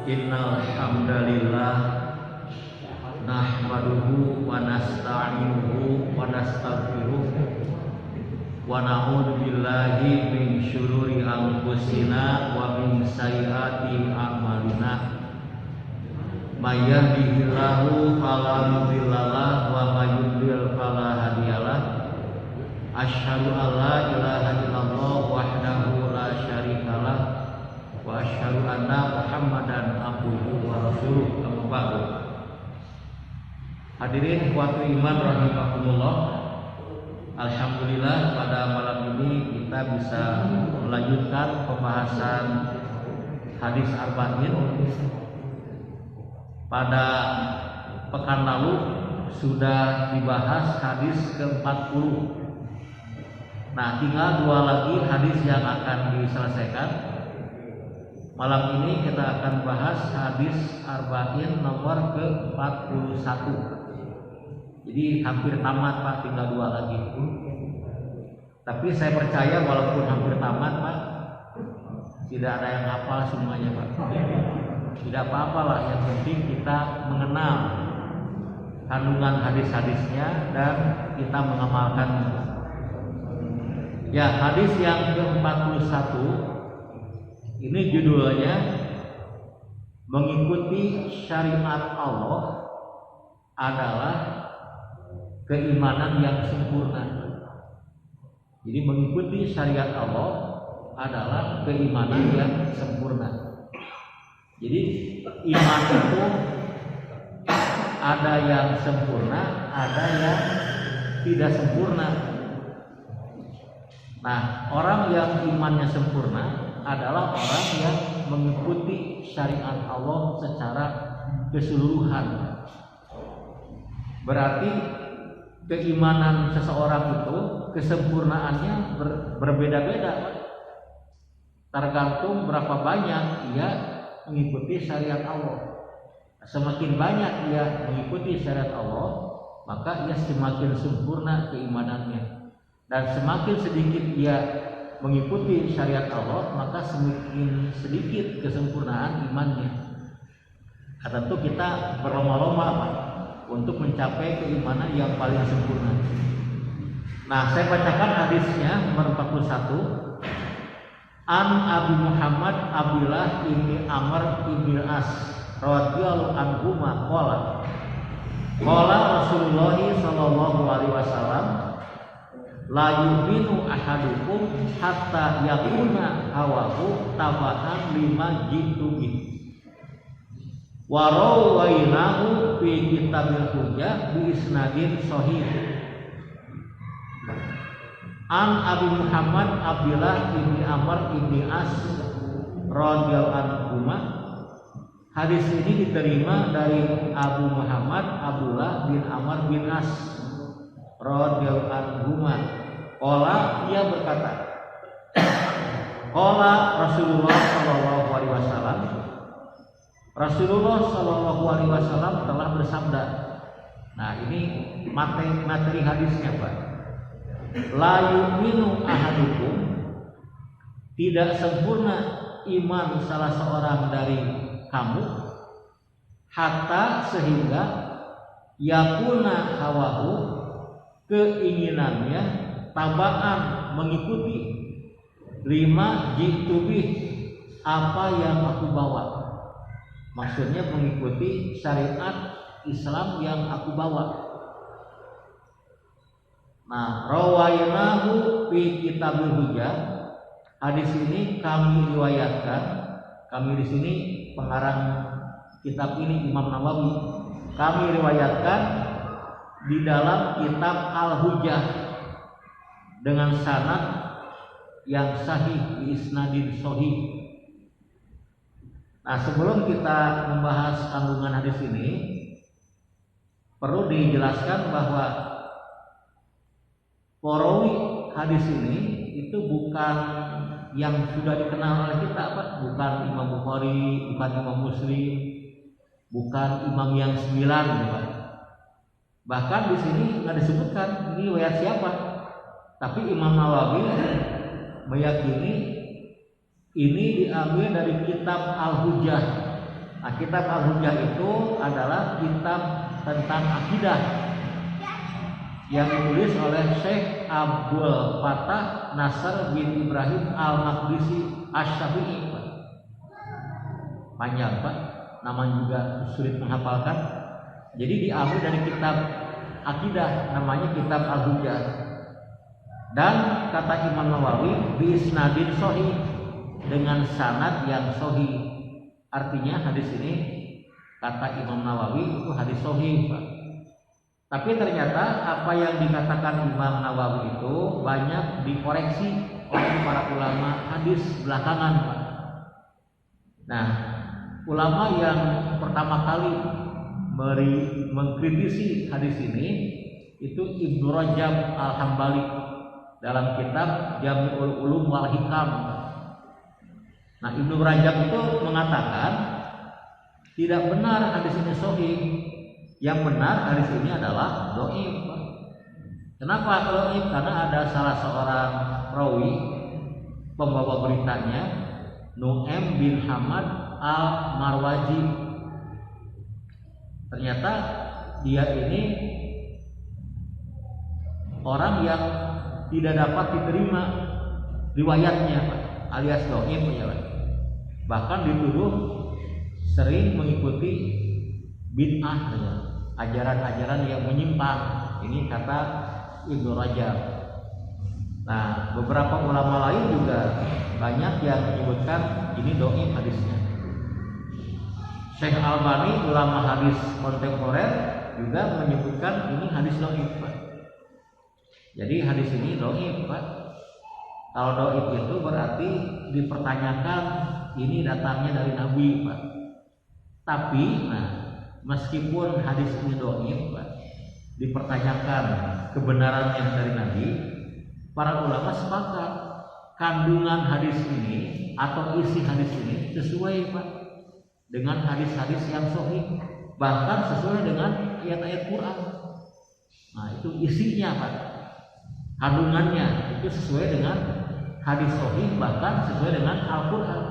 Innal hamdalillah nahmaduhu wa nasta'inuhu wa nastaghfiruh wa na'udzu billahi min syururi anfusina wa min sayyiati a'malina. May yahdihillahu fala mudhillalah wa may yudlil fala hadiyalah. Asyhadu an la ilaha illallah wahdahu la syarikalah wa asyhadu anna Muhammadan abduhu wa rasuluh. Amma ba'du. Hadirin ikhwati iman rahimakumullah. Alhamdulillah pada malam ini kita bisa melanjutkan pembahasan hadis arba'in. Pada pekan lalu sudah dibahas hadis ke-40. Nah, tinggal 2 lagi hadis yang akan diselesaikan. Malam ini kita akan bahas hadis arba'in nomor ke-41. Jadi hampir tamat Pak, tinggal 2 lagi. Tapi saya percaya walaupun hampir tamat Pak, tidak ada yang hafal semuanya Pak. Tidak apa-apa lah, yang penting kita mengenal kandungan hadis-hadisnya dan kita mengamalkannya. Ya, hadis yang ke-41 ini judulnya mengikuti syariat Allah adalah keimanan yang sempurna. Jadi mengikuti syariat Allah adalah keimanan yang sempurna. Jadi iman itu ada yang sempurna, ada yang tidak sempurna. Nah, orang yang imannya sempurna adalah orang yang mengikuti syariat Allah secara keseluruhan. Berarti keimanan seseorang itu kesempurnaannya berbeda-beda, tergantung berapa banyak ia mengikuti syariat Allah. Semakin banyak ia mengikuti syariat Allah, maka ia semakin sempurna keimanannya. Dan semakin sedikit ia mengikuti syariat Allah, maka semakin sedikit kesempurnaan imannya. Nah, tentu kita berlomba-lomba untuk mencapai keimanan yang paling sempurna. Nah, saya bacakan hadisnya nomor 41. An Abu Muhammad Abdullah ibni Amr ibni As radhiyallahu anhu qala Rasulullah sallallahu alaihi wasallam, la yu'minu ahadukum hatta yakuna hawahu tabaan lima jitu bih. Wa rawainahu fi kitabil hujjah bi isnadin sahih. An Abi Muhammad Abdullah bin Amr bin As radhiyallahu anhu. Hadis ini diterima dari Abu Muhammad Abdullah bin Amr bin As radhiyallahu anhu. Qala, ia berkata, qala Rasulullah sallallahu alaihi wasallam, Rasulullah sallallahu alaihi wasallam telah bersabda. Nah, ini materi hadisnya Pak. La yu'minu ahadukum, tidak sempurna iman salah seorang dari kamu, hatta sehingga yakuna hawahu, keinginannya tabaan mengikuti lima jitubih, apa yang aku bawa. Maksudnya mengikuti syariat Islam yang aku bawa. Nah, rawainahu fi kitabil hujjah. Hadis ini kami riwayatkan. Kami di sini pengarang kitab ini Imam Nawawi. Kami riwayatkan di dalam kitab Al-Hujjah dengan sanad yang sahih, bi isnadin sahih. Nah, sebelum kita membahas kandungan hadis ini, perlu dijelaskan bahwa perawi hadis ini itu bukan yang sudah dikenal oleh kita, Pak. Bukan Imam Bukhari, bukan Imam Muslim, bukan imam yang 9, Pak. Bahkan di sini nggak disebutkan ini riwayat siapa. Tapi Imam Nawawi meyakini ini diambil dari kitab Al-Hujjah. Nah, kitab Al-Hujjah itu adalah kitab tentang akidah yang ditulis oleh Syekh Abdul Fattah Nasr bin Ibrahim Al-Maqdisi Asy-Syafi'i. Panjang Pak, namanya juga sulit menghafalkan. Jadi diambil dari kitab akidah namanya kitab Al-Hujjah. Dan kata Imam Nawawi bi isnadin sahih, dengan sanad yang sahih. Artinya hadis ini kata Imam Nawawi itu hadis sahih, Pak. Tapi ternyata apa yang dikatakan Imam Nawawi itu banyak dikoreksi oleh para ulama hadis belakangan, Pak. Nah, ulama yang pertama kali mengkritisi hadis ini itu Ibnu Rajab Al-Hambali dalam kitab Jami'ul Ulum wal Hikam. Nah, Ibnu Rajab itu mengatakan tidak benar hadis ini sahih. Yang benar hadis ini adalah dhaif. Kenapa dhaif? Karena ada salah seorang rawi pembawa beritanya, Nu'aim bin Hamad Al-Marwazi. Ternyata dia ini orang yang tidak dapat diterima riwayatnya, alias dhaif ya. Bahkan dituduh sering mengikuti bid'ah, ajaran-ajaran yang menyimpang. Ini kata Ibnu Rajab. Nah, beberapa ulama lain juga banyak yang menyebutkan ini dhaif hadisnya. Syekh Albani, ulama hadis kontemporer, juga menyebutkan ini hadis dhaif, Pak. Jadi hadis ini dhaif, Pak. Kalau dhaif itu berarti dipertanyakan ini datangnya dari Nabi, Pak. Tapi, nah, meskipun hadis ini dhaif, Pak, dipertanyakan kebenarannya dari Nabi, para ulama sepakat kandungan hadis ini atau isi hadis ini sesuai, Pak, dengan hadis-hadis yang sahih, bahkan sesuai dengan ayat-ayat Quran. Nah, itu isinya, Pak. Kandungannya itu sesuai dengan hadis sahih, bahkan sesuai dengan Al-Quran.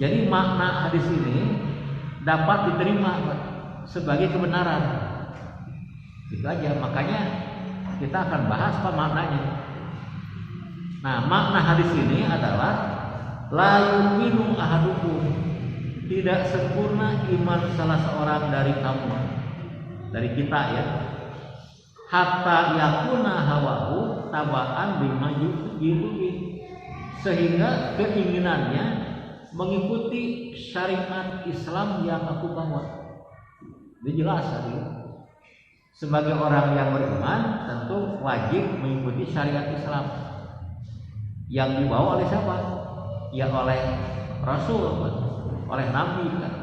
Jadi makna hadis ini dapat diterima, Pak, sebagai kebenaran. Itu aja. Makanya kita akan bahas apa maknanya. Nah, makna hadis ini adalah la yu'minu ahadukum, tidak sempurna iman salah seorang dari kamu, dari kita ya, hatta yakuna hawahu tabaan bima yu'ti, sehingga keinginannya mengikuti syariat Islam yang aku bawa. Ini jelas tadi. Sebagai orang yang beriman tentu wajib mengikuti syariat Islam yang dibawa oleh siapa? Ya oleh Rasul, oleh Nabi kan.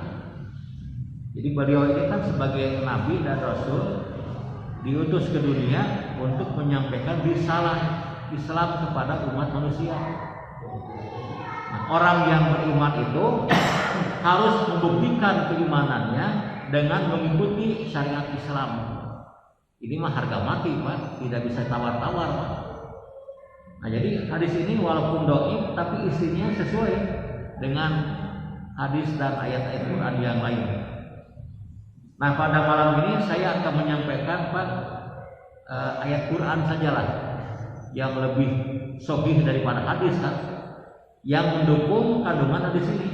Jadi beliau ini kan sebagai Nabi dan Rasul diutus ke dunia untuk menyampaikan risalah Islam kepada umat manusia. Nah, orang yang beriman itu harus membuktikan keimanannya dengan mengikuti syariat Islam. Ini mah harga mati, Pak, tidak bisa tawar-tawar, Pak. Nah, jadi hadis ini walaupun dhaif tapi isinya sesuai dengan hadis dan ayat-ayat Quran yang lain. Nah, pada malam ini saya akan menyampaikan, Pak, ayat Quran sajalah yang lebih sahih daripada hadis, kan, yang mendukung kandungan hadis ini.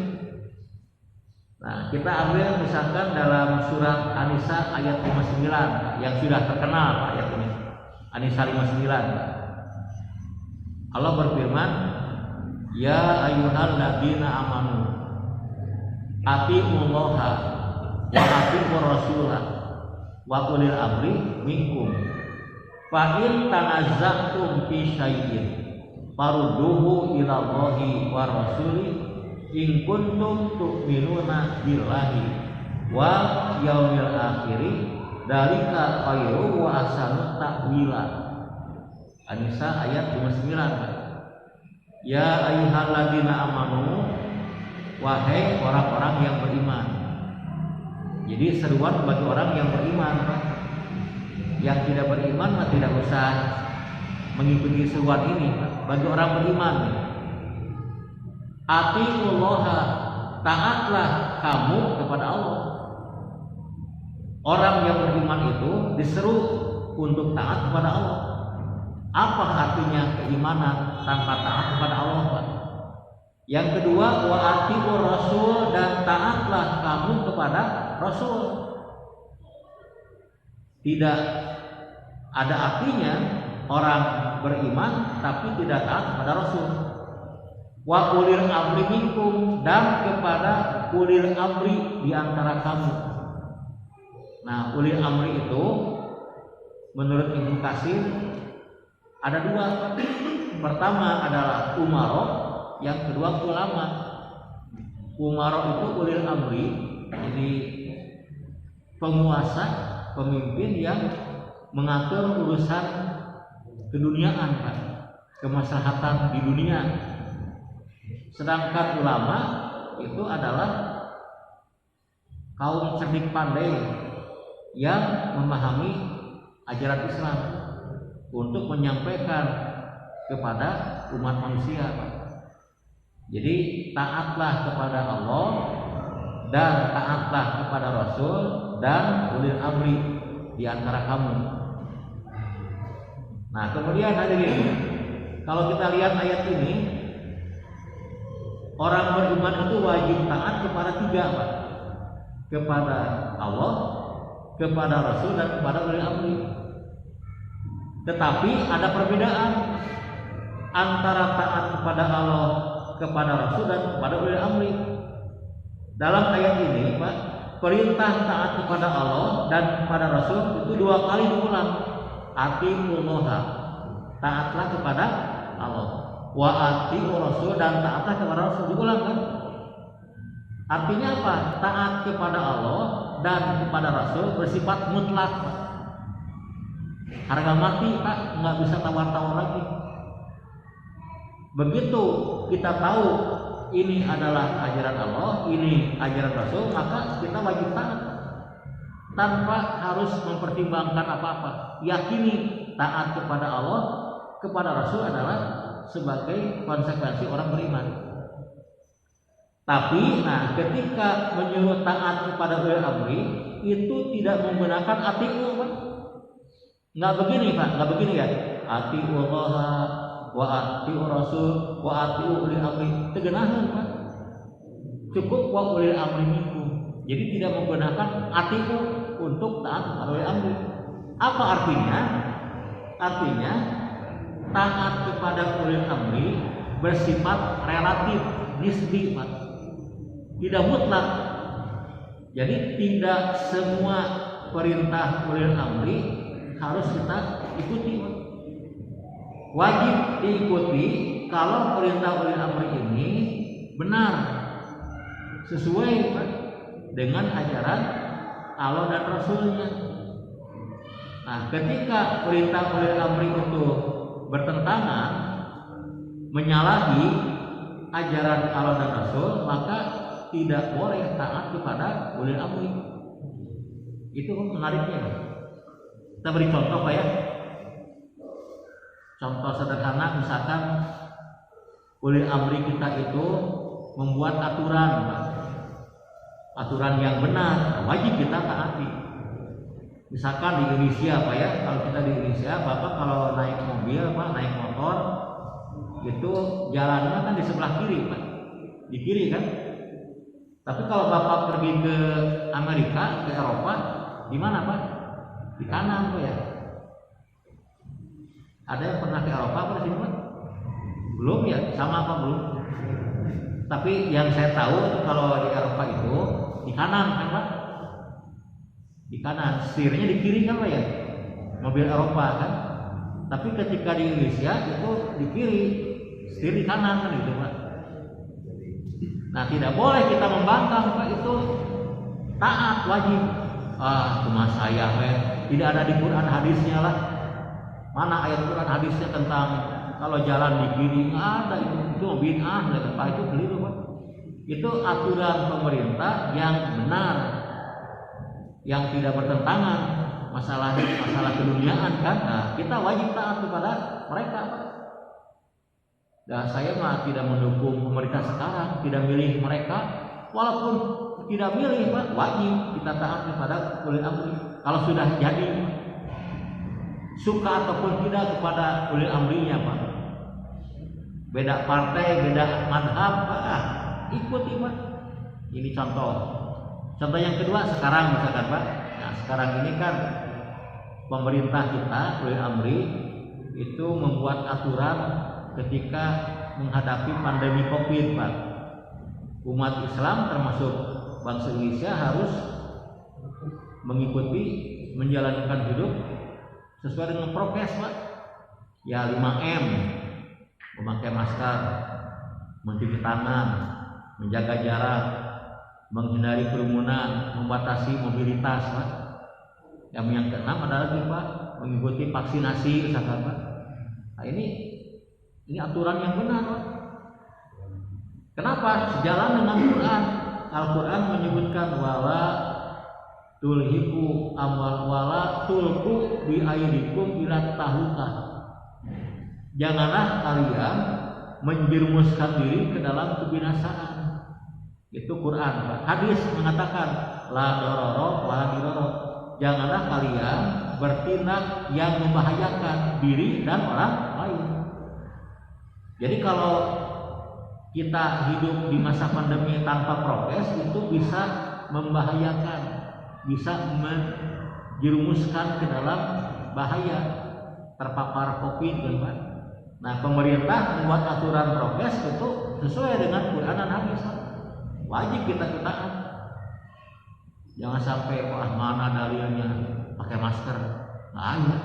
Nah, kita ambil misalkan dalam surat An-Nisa ayat 59 yang sudah terkenal, Pak, ayat ini. An-Nisa 59. Allah berfirman, "Ya ayyuhalladzina amanu atiiullaha wa atiiur rasulah wa ulil amri minkum. Fa in tanazza'tum fi syai'in farudduhu ila Allahi wa rasuli in kuntum tu'minuna billahi wal yaumil akhir dzalika khairu wa ahsanu ta'wila." An-Nisa ayat 59. Ya ayyuhalladzina amanu, wahai orang-orang yang beriman. Jadi seruan bagi orang yang beriman, Pak. Yang tidak beriman mah tidak usah mengikuti seruan ini, Pak. Bagi orang beriman, atiullaha, taatlah kamu kepada Allah. Orang yang beriman itu diseru untuk taat kepada Allah. Apa artinya keimanan tanpa taat kepada Allah, Pak? Yang kedua, wa atiur rasul, dan taatlah kamu kepada Rasul. Tidak ada artinya orang beriman tapi tidak taat kepada Rasul. Wa ulil amri minkum, dan kepada ulil amri di antara kamu. Nah, ulil amri itu menurut Ibnu Katsir ada dua. Pertama adalah umaro, yang kedua ulama. Umaro itu ulil amri, jadi penguasa, pemimpin yang mengatur urusan keduniaan, Pak, kemaslahatan di dunia. Sedangkan ulama itu adalah kaum cerdik pandai yang memahami ajaran Islam untuk menyampaikan kepada umat manusia. Jadi taatlah kepada Allah dan taatlah kepada Rasul dan ulil amri di antara kamu. Nah, kemudian hadirin, kalau kita lihat ayat ini, orang beriman itu wajib taat kepada tiga, Pak. Kepada Allah, kepada Rasul, dan kepada ulil amri. Tetapi ada perbedaan antara taat kepada Allah, kepada Rasul, dan kepada ulil amri. Dalam ayat ini, Pak, perintah taat kepada Allah dan kepada Rasul itu dua kali diulang. Atiullaha, taatlah kepada Allah. Wa atiur Rasul, dan taatlah kepada Rasul, diulang kan? Artinya apa? Taat kepada Allah dan kepada Rasul bersifat mutlak, Pak. Harga mati, Pak, nggak bisa tawar-tawar lagi. Begitu kita tahu ini adalah ajaran Allah, ini ajaran Rasul, maka kita wajib taat tanpa harus mempertimbangkan apa-apa. Yakini taat kepada Allah, kepada Rasul adalah sebagai konsekuensi orang beriman. Tapi, nah, ketika menyuruh taat kepada ulil amri itu tidak menggunakan atiu, Pak. Nggak begini, Pak, nggak begini ya. Atiullaha wa atiur Rasul wa atiu ulil amri. Tegenahan, Pak. Cukup wa ulil amri minkum. Jadi tidak menggunakan atiu untuk taat kepada ulil amri. Apa artinya? Artinya taat kepada ulil amri bersifat relatif, nisbi, Pak. Tidak mutlak. Jadi tidak semua perintah ulil amri harus kita ikuti. Wajib diikuti kalau perintah ulil amri ini benar, sesuai, Pak, dengan ajaran Allah dan Rasulnya. Nah, ketika perintah ulil amri itu bertentangan, menyalahi ajaran Allah dan Rasul, maka tidak boleh taat kepada ulil amri. Itu menariknya. Kita beri contoh, Pak, ya. Contoh sederhana, misalkan ulil amri kita itu membuat aturan, Pak. Aturan yang benar, wajib kita taati. Misalkan di Indonesia, Pak, ya, kalau kita di Indonesia, Bapak kalau naik mobil, Pak, naik motor, itu jalannya kan di sebelah kiri, Pak, di kiri kan. Tapi kalau Bapak pergi ke Amerika, ke Eropa, di mana, Pak? Di kanan, Pak, ya. Ada yang pernah ke Eropa apa di sini, Pak? Belum ya, sama apa belum? Tapi yang saya tahu kalau di Eropa itu di kanan, kan, Pak? Di kanan, setirnya di kiri kan, Pak, ya? Mobil Eropa kan. Tapi ketika di Indonesia itu di kiri, setir di kanan, kan, gitu, Pak. Nah, tidak boleh kita membangkang, Pak, itu taat, wajib. Cuma saya, tidak ada di Quran hadisnya lah. Mana ayat Quran hadisnya tentang kalau jalan di kiri? Nggak ada, itu bid'ah, Pak, itu keliru, Pak. Itu aturan pemerintah yang benar, yang tidak bertentangan masalah keduniaan, kan. Nah, kita wajib taat kepada mereka, Pak. Dan saya mah tidak mendukung pemerintah sekarang, tidak milih mereka, Walaupun tidak milih Pak, wajib kita taat kepada ulil amri. Kalau sudah jadi suka ataupun tidak kepada ulil amrinya Pak. Beda partai, beda madhab Pak, ikuti Pak. Ini contoh. Contoh yang kedua sekarang misalkan Pak. Nah sekarang ini kan pemerintah kita ulil amri itu membuat aturan ketika menghadapi pandemi COVID Pak. Umat Islam termasuk bangsa Indonesia harus mengikuti menjalankan hidup sesuai dengan prokes Pak. Ya 5M, memakai masker, mencuci tangan, menjaga jarak, menghindari kerumunan, membatasi mobilitas Pak. Yang keenam adalah lagi Pak, mengikuti vaksinasi misalkan Pak. Nah ini aturan yang benar Pak. Kenapa? Sejalan dengan Quran. Al-Quran menyebutkan wala tulhiku amwal wala tulku bi aydikum ila tahluka. Janganlah kalian menjerumuskan diri ke dalam kebinasaan. Itu Quran Pak. Hadis mengatakan la dororo wala diroro. Janganlah kalian bertindak yang membahayakan diri dan orang lain. Jadi kalau kita hidup di masa pandemi tanpa prokes itu bisa membahayakan, bisa menjerumuskan ke dalam bahaya terpapar COVID kan Pak. Nah pemerintah membuat aturan prokes itu sesuai dengan Quran dan hadis. Wajib kita taat. Jangan sampai wah mana dalilnya pakai masker. Nah ya.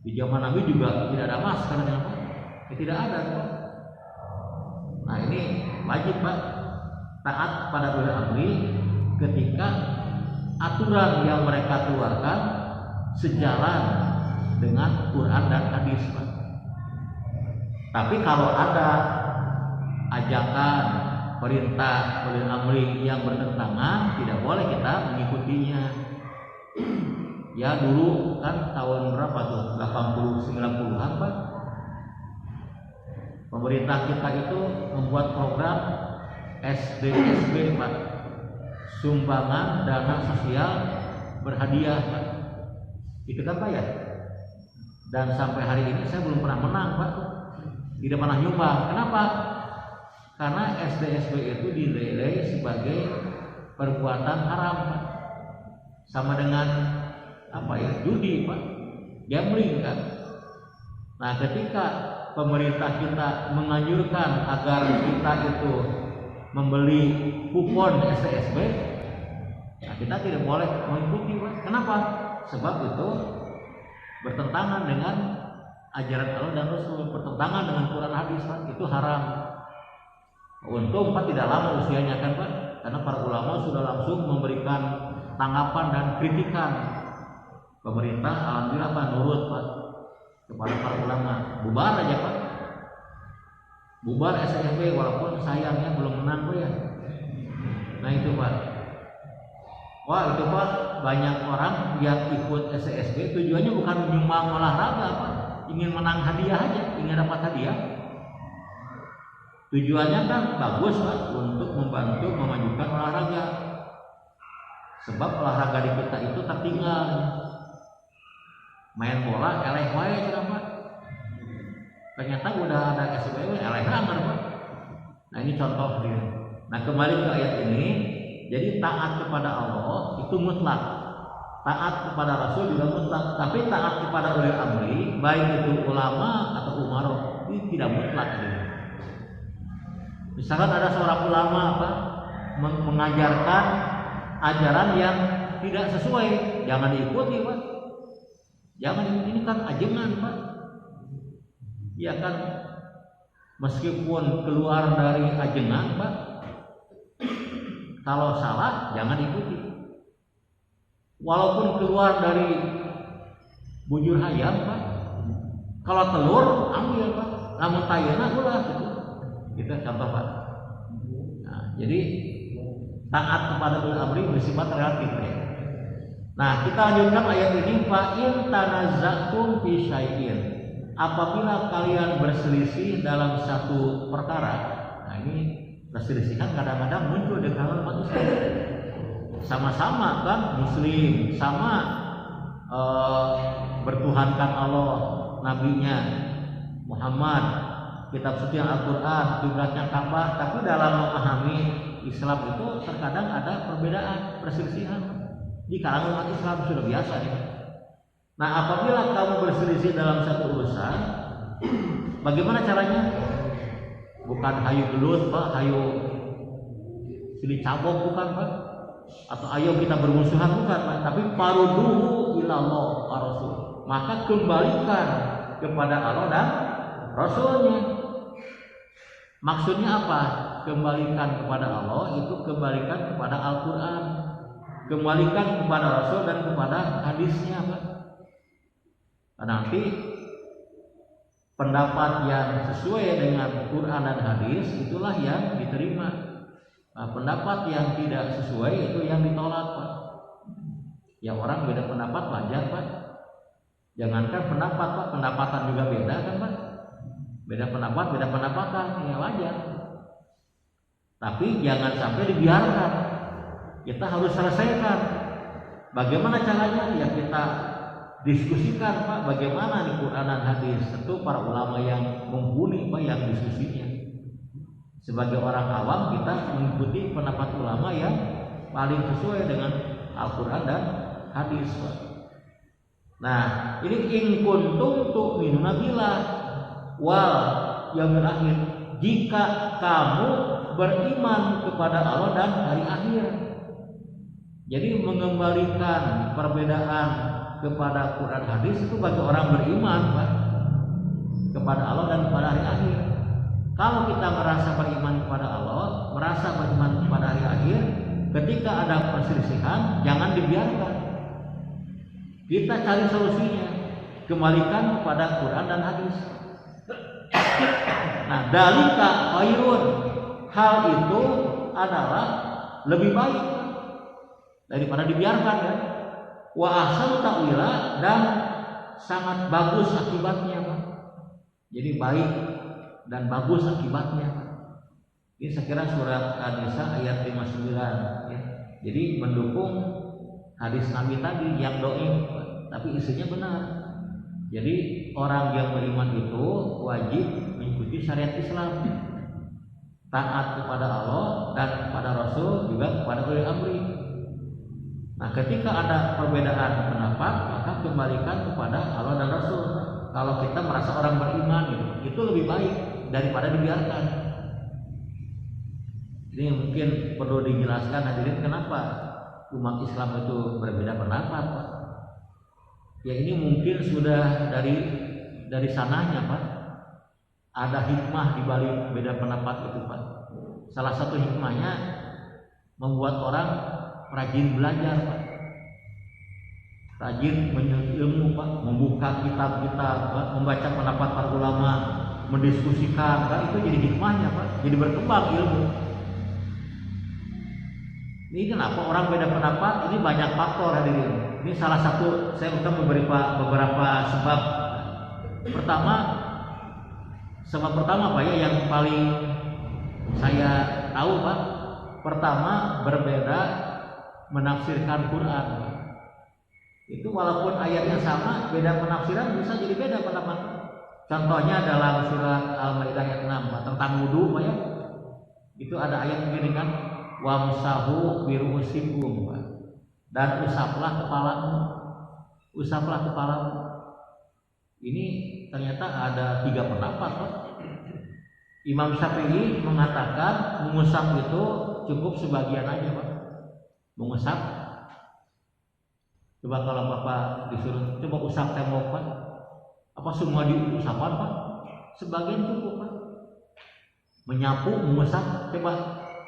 Di zaman Nabi juga tidak ada masker ya Pak. Tidak ada Pak. Nah ini wajib Pak taat pada ulil amri ketika aturan yang mereka keluarkan sejalan dengan Quran dan hadis Pak. Tapi kalau ada ajakan perintah ulil amri yang bertentangan tidak boleh kita mengikutinya. Ya dulu kan tahun berapa tuh 80 90-an Pak. Pemerintah kita itu membuat program SDSB Pak, sumbangan dana sosial berhadiah Pak. Itu kan Pak ya. Dan sampai hari ini saya belum pernah menang Pak, tidak pernah nyumbang. Kenapa? Karena SDSB itu dinilai sebagai perbuatan haram Pak, sama dengan apa ya judi Pak, gambling kan. Nah ketika pemerintah kita menganjurkan agar kita itu membeli kupon SDSB, nah kita tidak boleh mengikuti Pak. Kenapa? Sebab itu bertentangan dengan ajaran Allah dan Rasul, bertentangan dengan Quran hadis Pak. Itu haram. Untung Pak tidak lama usianya kan Pak, karena para ulama sudah langsung memberikan tanggapan dan kritikan. Pemerintah alhamdulillah Pak nurut Pak kepada para ulama, bubar aja Pak, bubar SDSB walaupun sayangnya belum menang Pak ya. Nah itu Pak, wah itu Pak banyak orang yang ikut SDSB tujuannya bukan menyumbang olahraga Pak, ingin menang hadiah aja, ingin dapat hadiah. Tujuannya kan bagus Pak untuk membantu memajukan olahraga, sebab olahraga di kita itu tertinggal. Main bola eleh wae cenah Pak. Ternyata udah ada SBW eleh hanger Pak. Nah ini contoh dia. Nah kembali ke ayat ini, jadi taat kepada Allah itu mutlak. Taat kepada Rasul juga mutlak, tapi taat kepada ulil amri baik itu ulama atau umaroh ini tidak mutlak dia. Misalkan ada seorang ulama Pak mengajarkan ajaran yang tidak sesuai, jangan diikuti Pak. Jangan, ini kan ajengan Pak. Ya kan, meskipun keluar dari ajengan Pak, kalau salah jangan ikuti. Walaupun keluar dari bujur hayam Pak, kalau telur ambil Pak, namun tayana ulah gitu. Itu contoh Pak. Nah, jadi taat kepada ulil amri bersifat relatif ya. Nah, kita lanjutkan ayat ini, fa in tanazzatum fi syai'in. Apabila kalian berselisih dalam satu perkara. Nah, ini perselisihan kadang-kadang muncul di kalangan umat Islam. Sama-sama kan Muslim, sama bertuhankan Allah, Nabinya Muhammad, kitab suci Al-Quran, kiblatnya Ka'bah, tapi dalam memahami Islam itu terkadang ada perbedaan, perselisihan di kalangan umat Islam sudah biasa ya. Nah, apabila kamu berselisih dalam satu urusan, bagaimana caranya? Bukan hayu gelut Pak, hayu silih cabok bukan Pak, atau ayo kita bermusuhan bukan Pak, tapi paruduhu ilallah wa rasul, maka kembalikan kepada Allah dan Rasulnya. Maksudnya apa? Kembalikan kepada Allah itu kembalikan kepada Al-Quran, kembalikan kepada Rasul dan kepada hadisnya Pak. Nah, nanti pendapat yang sesuai dengan Quran dan hadis itulah yang diterima. Nah, pendapat yang tidak sesuai itu yang ditolak Pak. Ya orang beda pendapat wajar Pak. Jangankan pendapat Pak, pendapatan juga beda kan Pak. Beda pendapat, beda pendapatan, ya wajar. Tapi jangan sampai dibiarkan. Kita harus selesaikan. Bagaimana caranya? Ya kita diskusikan Pak, bagaimana di Quran dan hadis. Tentu para ulama yang mumpuni Pak yang diskusinya. Sebagai orang awam kita mengikuti pendapat ulama yang paling sesuai dengan Al-Quran dan hadis Pak. Nah, ini in kuntum tu'minuna billah wal yaumil akhir, jika kamu beriman kepada Allah dan hari akhir. Jadi mengembalikan perbedaan kepada Quran hadis itu bagi orang beriman Pak, kepada Allah dan kepada hari akhir. Kalau kita merasa beriman kepada Allah, merasa beriman kepada hari akhir, ketika ada perselisihan jangan dibiarkan. Kita cari solusinya, kembalikan kepada Quran dan hadis. Nah, dalika khairun, hal itu adalah lebih baik daripada dibiarkan ya. Wa ahsanu ta'wila, dan sangat bagus akibatnya Pak. Jadi baik dan bagus akibatnya. Ini saya kira surat An-Nisa ayat 59 ya. Jadi mendukung hadis Nabi tadi yang dhaif, tapi isinya benar. Jadi orang yang beriman itu wajib mengikuti syariat Islam, taat kepada Allah dan kepada Rasul, juga kepada ulil amri. Nah, ketika ada perbedaan pendapat, maka kembalikan kepada Allah dan Rasul. Kalau kita merasa orang beriman itu lebih baik daripada dibiarkan. Ini mungkin perlu dijelaskan hadirin kenapa umat Islam itu berbeda pendapat Pak. Ya ini mungkin sudah dari sananya Pak. Ada hikmah di balik beda pendapat itu Pak. Salah satu hikmahnya membuat orang rajin belajar Pak, rajin menyusun ilmu Pak, membuka kitab-kitab Pak, membaca pendapat para ulama, mendiskusikan Pak, itu jadi hikmahnya Pak, jadi berkembang ilmu. Ini kenapa orang beda pendapat? Ini banyak faktor hadirin. Ini salah satu, saya udah beberapa sebab. Sebab pertama Pak ya, yang paling saya tahu Pak, pertama berbeda menafsirkan Quran. Itu walaupun ayatnya sama, beda penafsiran bisa jadi beda pendapat. Contohnya dalam surat Al-Maidah ayat 6 tentang wudu Pak ya. Itu ada ayat begini kan, wamsahu biru'usikum Pak. Dan usaplah kepalamu. Ini ternyata ada 3 pendapat Pak. Imam Syafi'i mengatakan mengusap itu cukup sebagian aja Pak. Mengusap, coba kalau Bapak disuruh coba usap tembok Pak, apa semua diusapan Pak? Sebagian cukup Pak. Menyapu, mengusap, coba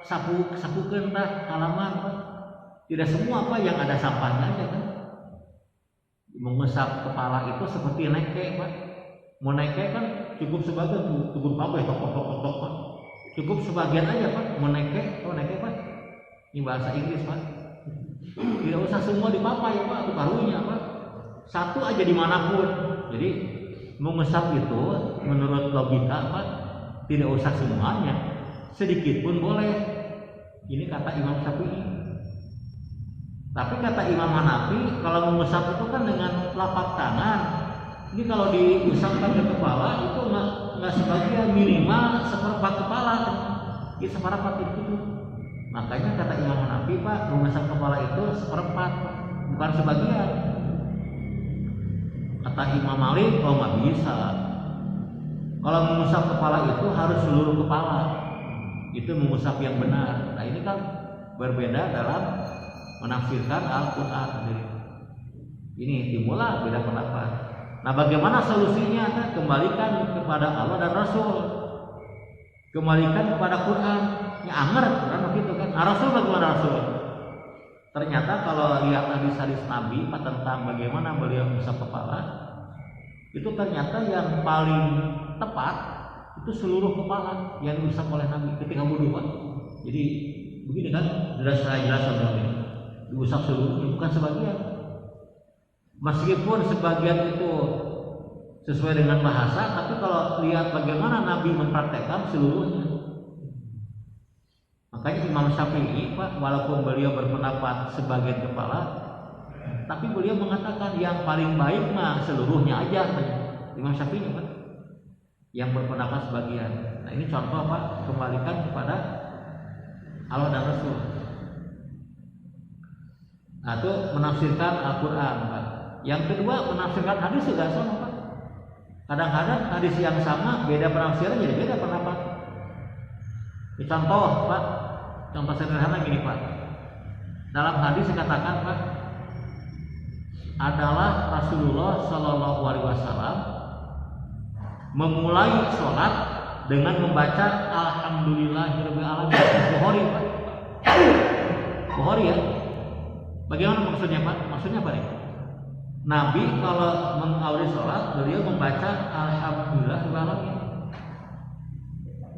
sapukeun tah halaman Pak. Tidak semua Pak yang ada sampahnya aja kan. Mengusap kepala itu seperti neke Pak. Mau neke kan cukup sebagian, cukup kabeh tok Pak. Cukup sebagian aja Pak. Mau neke Pak. Ini bahasa Inggris Pak. Tidak usah semua dipapai Pak, karunya Pak. Satu aja dimanapun. Jadi mengusap itu menurut logika Pak, tidak usah semuanya. sedikit pun boleh. Ini kata Imam Syafi'i. Tapi kata Imam Hanafi, kalau mengusap itu kan dengan telapak tangan. Ini kalau diusapkan ke kepala itu nggak sebagian, minimal seperempat kepala. Ini seperempat itu. Makanya kata Imam Hanafi, Pak, mengusap kepala itu seperempat, bukan sebagian. Kata Imam Malik, oh nggak bisa. Kalau mengusap kepala itu harus seluruh kepala. Itu mengusap yang benar. Nah ini kan berbeda dalam menafsirkan Al-Quran. Ini timbullah beda pendapat. Nah bagaimana solusinya? Nah, kembalikan kepada Allah dan Rasul. Kembalikan kepada Quran. Ya anger Quran begitu kan. Rasul bagaimana Rasul? Ternyata kalau lihat hadis-hadis Nabi tentang bagaimana beliau mengusap kepala, itu ternyata yang paling tepat itu seluruh kepala yang diusap oleh Nabi ketika wudhu, Pak. Jadi begini kan, jelas sebenarnya diusap seluruhnya, bukan sebagian. Meskipun sebagian itu sesuai dengan bahasa, tapi kalau lihat bagaimana Nabi mempraktekkan seluruhnya. Makanya Imam Syafi'i, Pak, walaupun beliau berpendapat sebagian kepala, tapi beliau mengatakan yang paling baik mah seluruhnya aja. Imam Syafi'i, Pak, yang berpendapat sebagian. Nah ini contoh, Pak, kembalikan kepada Allah dan Rasul. Nah itu menafsirkan Al-Quran, Pak. Yang kedua, menafsirkan hadis juga sama, Pak. Kadang-kadang hadis yang sama beda penafsiran jadi beda pendapat. Ini contoh, Pak, contoh sederhana gini, Pak. Dalam hadis dikatakan, Pak, adalah Rasulullah Shallallahu Alaihi Wasallam memulai sholat dengan membaca Alhamdulillahirabbil alamin. Bukhari, Pak. Bukhari ya. Bagaimana maksudnya, Pak? Maksudnya apa nih? Nabi kalau mengawali sholat beliau membaca Alhamdulillahirabbil alamin.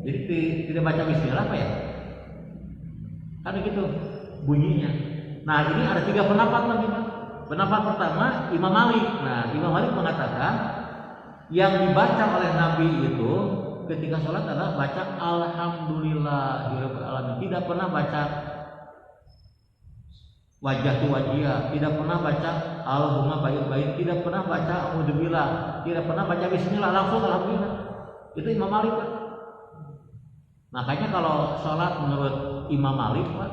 Jadi tidak baca Bismillah, Pak ya? Kan gitu bunyinya. Nah ini ada 3 pendapat lagi, Pak. Pendapat pertama Imam Malik. Nah Imam Malik mengatakan yang dibaca oleh Nabi itu ketika sholat adalah baca Alhamdulillahirabbil alamin. Tidak pernah baca wajah tu wajia, tidak pernah baca Allahumma baik, tidak pernah baca Alhamdulillah, tidak pernah baca Bismillah, langsung Alhamdulillah. Itu Imam Malik, Pak. Makanya kalau sholat menurut Imam Malik, Pak,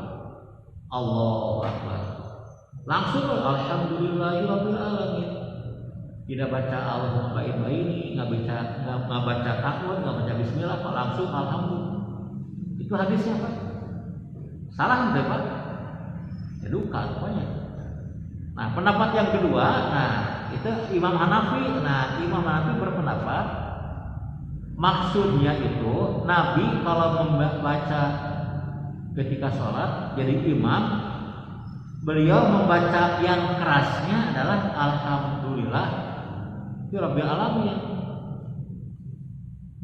Allahu Akbar, langsung Alhamdulillahirabbil alamin. Tidak baca Allahumma baik, nggak baca ta'awudz, nggak baca Bismillah, Pak, langsung Alhamdulillah. Itu hadisnya, Pak. Salah enggak, Pak? Ya duka rupanya. Nah pendapat yang kedua, nah itu Imam Hanafi. Nah Imam Hanafi berpendapat maksudnya itu Nabi kalau membaca ketika sholat jadi imam, beliau membaca yang kerasnya adalah Alhamdulillah Rabbil alamin.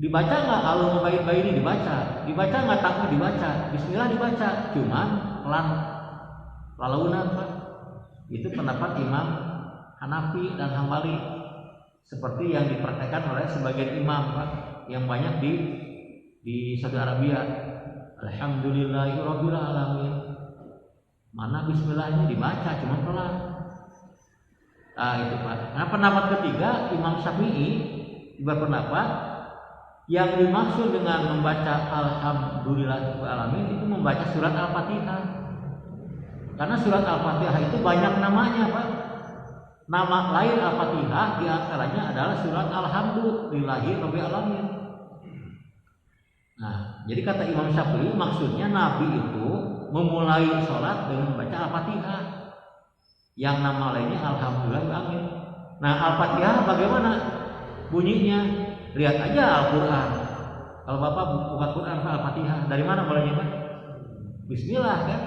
Dibaca nggak Allahumma baik ini dibaca nggak takut dibaca, Bismillah dibaca, cuman pelan lalaunan, Pak. Itu pendapat Imam Hanafi dan Hambali, seperti yang dipraktekkan oleh sebagian imam, Pak, yang banyak di Saudi Arabia. Alhamdulillahirabbil alamin. Mana Bismillahnya dibaca cuma pelan. Nah itu, Pak. Nah pendapat ketiga Imam Syafi'i berpendapat yang dimaksud dengan membaca Alhamdulillahirabbil alamin itu membaca surat Al-Fatihah. Karena surat Al-Fatihah itu banyak namanya, Pak. Nama lain Al-Fatihah diantaranya adalah surat Alhamdulillahirabbil alamin. Nah, jadi kata Imam Syafi'i maksudnya Nabi itu memulai sholat dengan membaca Al-Fatihah, yang nama lainnya Alhamdulillahirabbil alamin. Nah, Al-Fatihah bagaimana bunyinya? Lihat aja Al-Quran. Kalau Bapak buka Quran, Al-Fatihah dari mana mulainya, Pak? Bismillah kan?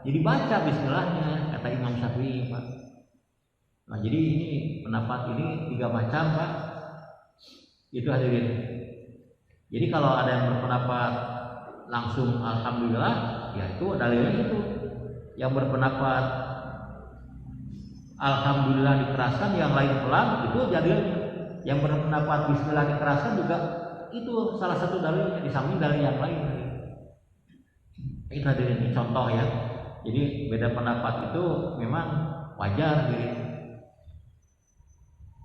Jadi baca Bismillahnya, kata Imam Syafi'i, Pak. Nah jadi ini pendapat ini 3 macam, Pak. Itu hadirin. Jadi kalau ada yang berpendapat langsung Alhamdulillah, ya itu dalilnya itu. Yang berpendapat Alhamdulillah dikeraskan, yang lain pelan, itu dalilnya. Yang berpendapat Bismillah dikeraskan juga itu salah satu dalilnya, di samping dalil yang lain. Itu hadirin ini contoh ya. Jadi beda pendapat itu memang wajar gitu.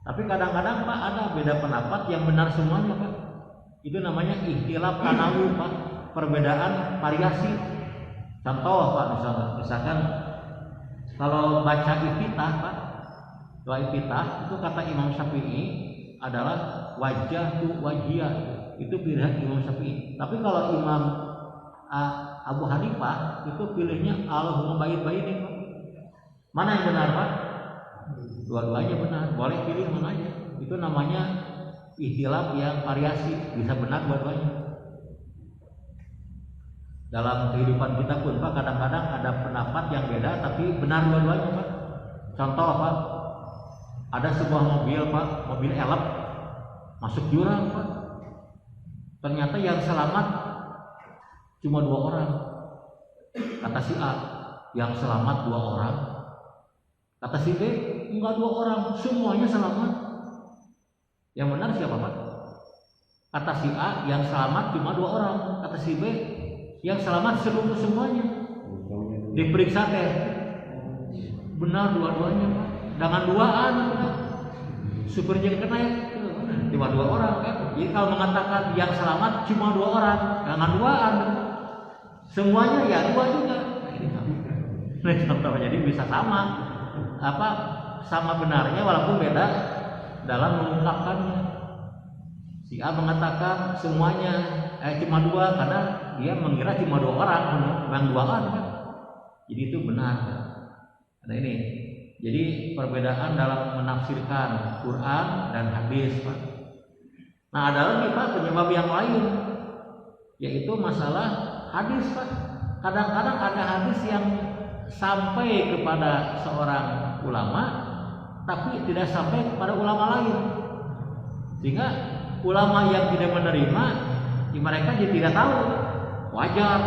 Tapi kadang-kadang Pak ada beda pendapat yang benar semuanya Pak. Itu namanya ikhtilaf tanawu Pak, perbedaan variasi. Contoh Pak, misalkan kalau baca iftitah Pak, doa iftitah itu kata Imam Syafi'i adalah wajah tu wajiyah, itu pilihan Imam Syafi'i. Tapi kalau Imam Abu Hanifah itu pilihnya Allahumma baik-baik Pak. Mana yang benar Pak? Dua-duanya benar, boleh pilih mana aja. Itu namanya ikhtilaf yang variasi, bisa benar dua-duanya. Dalam kehidupan kita pun Pak, kadang-kadang ada pendapat yang beda tapi benar dua-duanya Pak. Contoh Pak, ada sebuah mobil Pak, mobil elep masuk jurang Pak. Ternyata yang selamat cuma 2 orang. Kata si A, yang selamat 2 orang. Kata si B, enggak 2 orang, semuanya selamat. Yang benar siapa Pak? Kata si A, yang selamat cuma 2 orang. Kata si B, yang selamat semuanya. Diperiksa teh, benar dua-duanya Pak. Dengan duaan Pak. Supir yang kena ya, cuma 2 orang kan. Jadi kalau mengatakan yang selamat cuma 2 orang, dengan duaan, semuanya ya 2 juga. Nah, contoh jadi bisa sama. Sama benarnya walaupun beda dalam mengungkapkannya. Si A mengatakan semuanya cuma 2 karena dia mengira cuma 2 orang, memang 2 orang kan. Jadi itu benar. Nah ini, jadi perbedaan dalam menafsirkan Quran dan hadis Pak. Nah ada lagi Pak penyebab yang lain, yaitu masalah hadis Pak. Kadang-kadang ada hadis yang sampai kepada seorang ulama tapi tidak sampai kepada ulama lain, sehingga ulama yang tidak menerima mereka jadi tidak tahu. Wajar.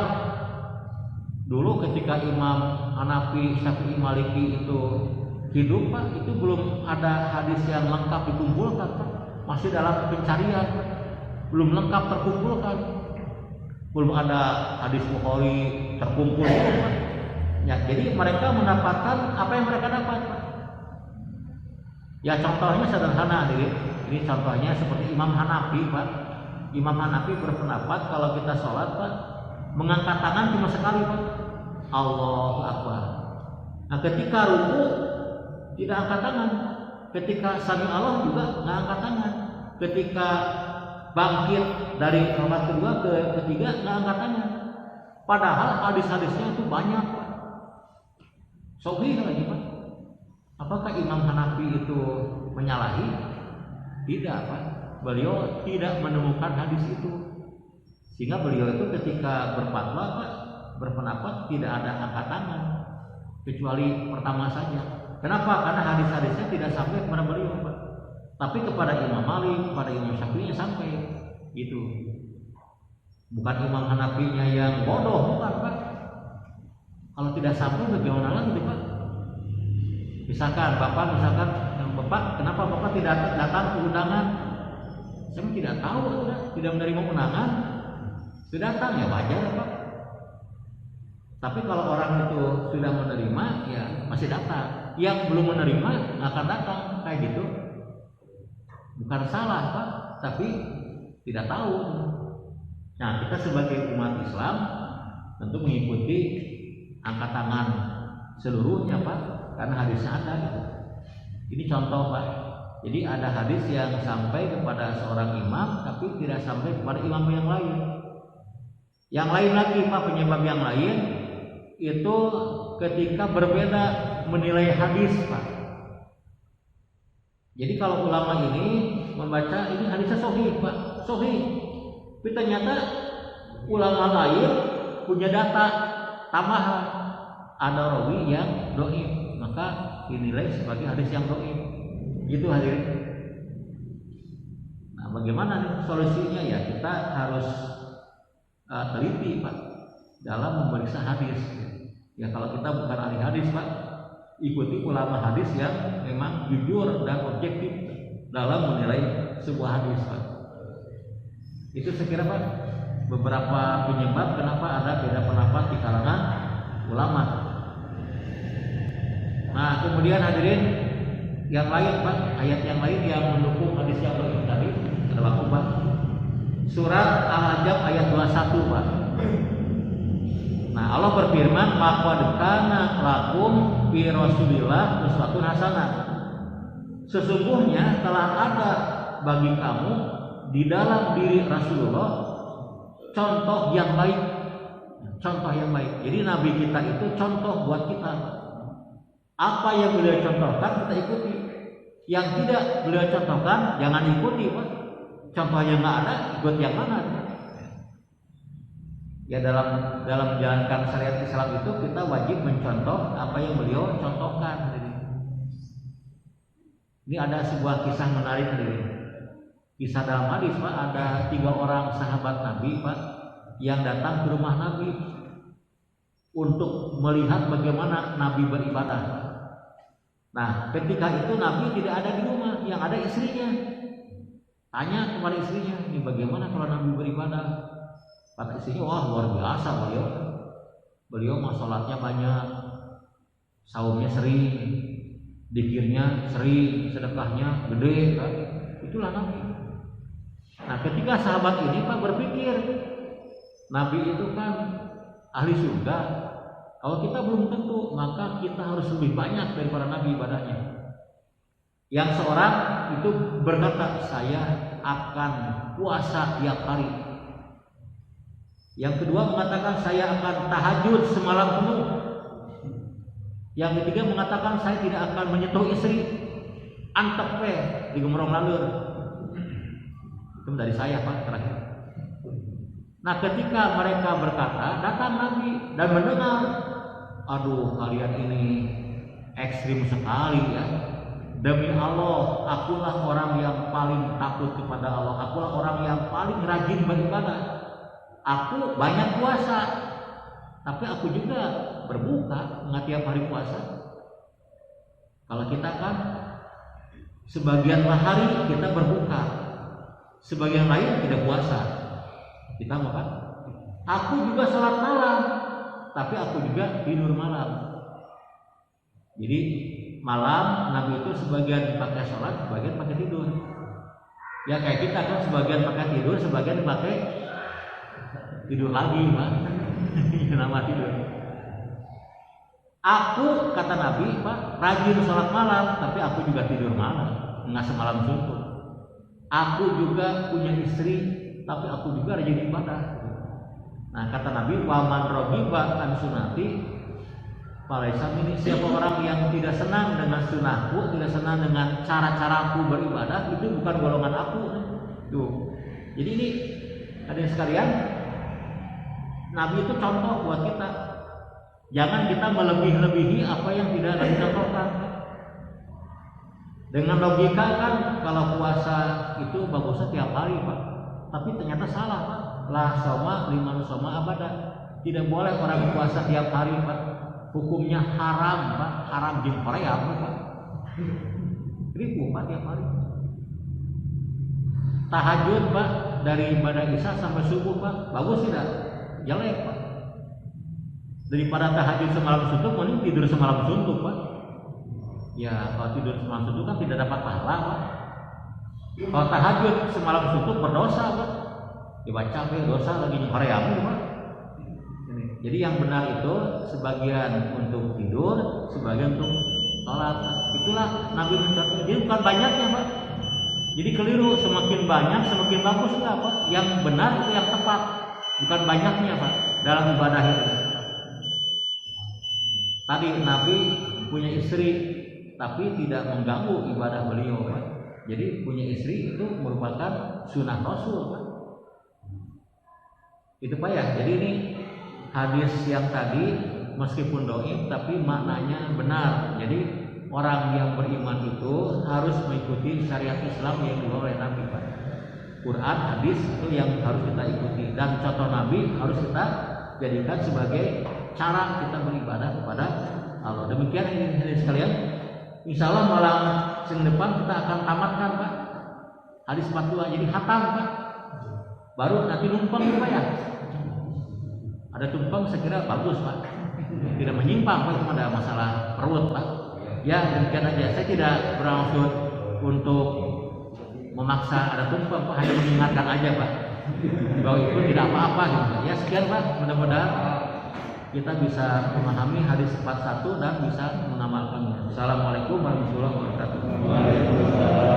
Dulu ketika Imam Hanafi, Syafi'i, Maliki itu hidup Pak, itu belum ada hadis yang lengkap dikumpulkan Pak. Masih dalam pencarian, belum lengkap terkumpulkan. Belum ada hadis Bukhari terkumpul Pak. Ya, jadi mereka mendapatkan apa yang mereka dapat Pak. Ya contohnya sederhana ini contohnya seperti Imam Hanafi Pak. Imam Hanafi berpendapat kalau kita sholat Pak, mengangkat tangan cuma sekali Pak, Allahu Akbar. Nah ketika ruku tidak angkat tangan, ketika sami Allah juga nggak angkat tangan, ketika bangkit dari rakaat kedua ke ketiga nggak angkat tangan. Padahal hadis-hadisnya itu banyak Pak. Sahih lagi Pak. Apakah Imam Hanafi itu menyalahi? Tidak Pak. Beliau tidak menemukan hadis itu, sehingga beliau itu ketika berfatwa Pak, berpendapat tidak ada angkat tangan kecuali pertama saja. Kenapa? Karena hadis-hadisnya tidak sampai kepada beliau Pak. Tapi kepada Imam Malik, kepada Imam Syafi'i sampai gitu. Bukan Imam Hanafinya yang bodoh, bukan Pak. Kalau tidak sampai bagaimana lagi Pak? Misalkan Bapak, kenapa Bapak tidak datang ke undangan? Saya tidak tahu, tidak menerima undangan. Sudah datang ya wajar Pak. Tapi kalau orang itu sudah menerima ya masih datang. Yang belum menerima nggak akan datang kayak gitu. Bukan salah Pak, tapi tidak tahu. Nah kita sebagai umat Islam tentu mengikuti angkat tangan seluruhnya Pak, karena hadisnya ada gitu. Ini contoh Pak. Jadi ada hadis yang sampai kepada seorang imam tapi tidak sampai kepada imam yang lain. Yang lain lagi Pak, penyebab yang lain itu ketika berbeda menilai hadis Pak. Jadi kalau ulama ini membaca ini hadisnya sahih Pak, sahih. Tapi ternyata ulama lain punya data tambahan, ada rawi yang dhaif, maka dinilai sebagai hadis yang dhaif. Gitu hadirin. Nah, bagaimana nih solusinya ya? Kita harus teliti Pak dalam memeriksa hadis. Ya kalau kita bukan ahli hadis Pak, ikuti ulama hadis yang memang jujur dan objektif dalam menilai sebuah hadis Pak. Itu saya kira Pak beberapa penyebab kenapa ada beda pendapat di kalangan ulama. Nah, kemudian hadirin yang lain Pak, ayat yang lain yang mendukung hadis yang lain tadi adalah Pak. Surat Al-Ahzab ayat 21 Pak. Nah, Allah berfirman, "Maqad kana lakum fi Rasulillah uswatun hasanah." Sesungguhnya telah ada bagi kamu di dalam diri Rasulullah contoh yang baik. Contoh yang baik. Jadi Nabi kita itu contoh buat kita. Apa yang beliau contohkan kita ikuti. Yang tidak beliau contohkan jangan ikuti Pak. Contohnya nggak ada, ikut yang mana? Ya dalam menjalankan syariat Islam itu kita wajib mencontoh apa yang beliau contohkan. Ini ada sebuah kisah menarik ini. Kisah dalam hadis Pak, ada 3 orang sahabat Nabi Pak yang datang ke rumah Nabi untuk melihat bagaimana Nabi beribadah. Nah, ketika itu Nabi tidak ada di rumah, yang ada istrinya. Tanya kepada istrinya, ini bagaimana kalau Nabi beribadah? Kata istrinya, wah luar biasa beliau. Beliau mah sholatnya banyak, saumnya sering, dikirnya sering, sedekahnya gede kan? Itulah Nabi. Nah, ketika sahabat ini Pak berpikir, Nabi itu kan ahli surga. Kalau kita belum tentu, maka kita harus lebih banyak daripada Nabi ibadahnya. Yang seorang itu berkata, saya akan puasa tiap hari. Yang kedua mengatakan, saya akan tahajud semalam penuh. Yang ketiga mengatakan, saya tidak akan menyentuh istri. Antep di gemerong lalur. Itu dari saya Pak terakhir. Nah, ketika mereka berkata, datang Nabi dan mendengar, aduh kalian ini ekstrim sekali ya. Demi Allah, akulah orang yang paling takut kepada Allah. Akulah orang yang paling rajin beribadah. Aku banyak puasa, tapi aku juga berbuka, nggak tiap hari puasa. Kalau kita kan sebagian hari kita berbuka, sebagian lain tidak puasa. Kita makan. Aku juga sholat malam, tapi aku juga tidur malam. Jadi malam Nabi itu sebagian pakai sholat, sebagian pakai tidur. Ya kayak kita kan sebagian pakai tidur, sebagian pakai tidur lagi, Pak. Nama tidur. Aku kata Nabi, Pak, rajin sholat malam, tapi aku juga tidur malam, nggak semalam suntuk. Aku juga punya istri, tapi aku juga rajin ibadah. Nah kata Nabi, waman rogiba an sunati, Palaisam ini siapa orang yang tidak senang dengan sunnahku, tidak senang dengan cara-caraku beribadah, itu bukan golongan aku. Tuh. Jadi ini hadirin sekalian, Nabi itu contoh buat kita. Jangan kita melebih-lebihi apa yang tidak Nabi contohkan. Dengan logika kan kalau puasa itu bagusnya tiap hari Pak, tapi ternyata salah Pak. La soma liman soma abadan. Tidak boleh orang puasa tiap hari Pak. Hukumnya haram Pak, haram jin Korea Pak. Ribu Pak tiap hari. Tahajud Pak dari ibadah isya sampai subuh Pak, bagus tidak? Jelek Pak. Daripada tahajud semalam suntuk, mending tidur semalam suntuk Pak. Ya kalau tidur semalam suntuk kan tidak dapat pahala Pak. Kalau tahajud semalam suntuk berdosa Pak. Dibaca dosa lagi Korea Pak. Jadi yang benar itu sebagian untuk tidur, sebagian untuk sholat. Itulah Nabi mencontohkan. Jadi bukan banyaknya Pak. Jadi keliru, semakin banyak semakin bagus enggak Pak. Yang benar itu yang tepat, bukan banyaknya Pak dalam ibadah itu. Tadi Nabi punya istri, tapi tidak mengganggu ibadah beliau Pak. Jadi punya istri itu merupakan sunnah Rasul Pak. Itu Pak ya. Jadi ini hadis yang tadi meskipun dhaif tapi maknanya benar. Jadi orang yang beriman itu harus mengikuti syariat Islam yang dibawa oleh Nabi Pak. Quran, hadis itu yang harus kita ikuti, dan contoh Nabi harus kita jadikan sebagai cara kita beribadah kepada Allah. Demikian ini sekalian. Insya Allah malam Senin depan kita akan tamatkan Pak hadis 42. Jadi khatam Pak. baru nanti numpang Pak ya. Ada tumpang saya kira bagus Pak, tidak menyimpang Pak, cuma ada masalah perut Pak. Ya demikian aja, saya tidak bermaksud untuk memaksa ada tumpang Pak, hanya mengingatkan aja Pak bahwa itu tidak apa-apa gitu. Ya sekian Pak, mudah-mudahan kita bisa memahami hadis 41 dan bisa mengamalkannya. Assalamualaikum warahmatullahi wabarakatuh.